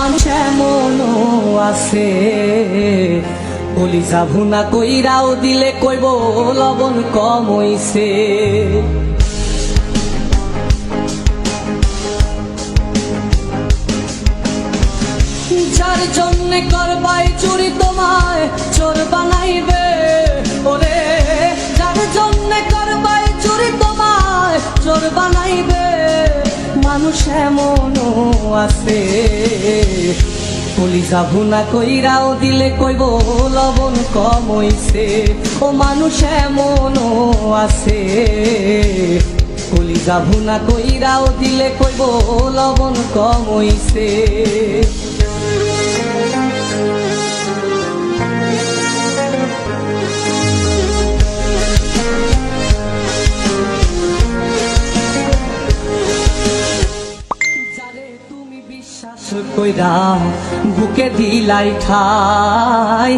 মানুষ এমনও আছে কলিজা ভুনা কইরাও দিলে কইব লবণ কম হইছে। যার জন্য করবাই চুরি তোমায় চোর বানাইবে, ওরে যার জন্য করবাই চুরি তোমায় চোর বানাইবে। মানুষ এমনও আছে কলিজা ভুনা কইরাও দিলে কইব লবণ কম হইছে। ও মানুষ এমনও আছে কলিজা ভুনা কইরাও দিলে কইব লবণ কম হইছে। কইরা বুকে দিলাই ঠাই,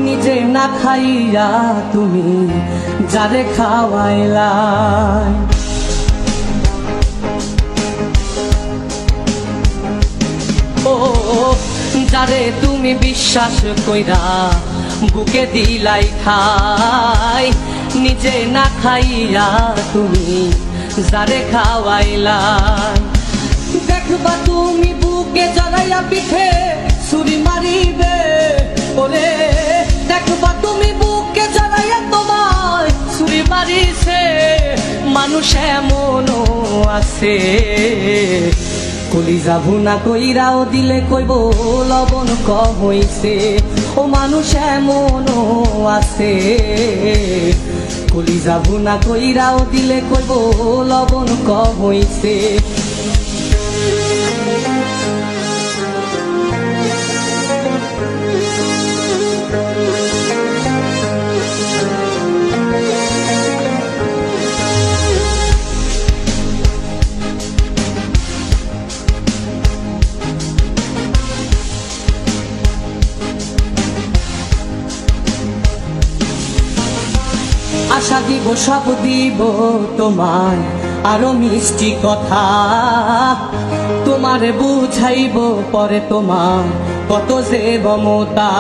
নিজে না খাইয়া তুমি যারে খাওয়াইলাই। ও যারে তুমি বিশ্বাস কইরা বুকে দিলাই ঠাই, নিজে না খাইয়া তুমি যারে খাওয়াইলাই। দেখবা তুমি বুকে জড়াইয়া পিঠে ছুরি মারিবে, ওরে দেখবা তুমি বুকে জড়াইয়া তোমায় ছুরি মারিছে। মানুষ এমনও আছে কলিজা ভুনা কইরাও দিলে কইব লবণ কম হইছে। ও মানুষ এমনও আছে কলিজা ভুনা কইরাও দিলে কইব লবণ কম হইছে। আশা দিব সব দিব তোমায় আরো মিষ্টি কথা, তোমারে বুঝাইব পরে তোমার কত যে মমতা।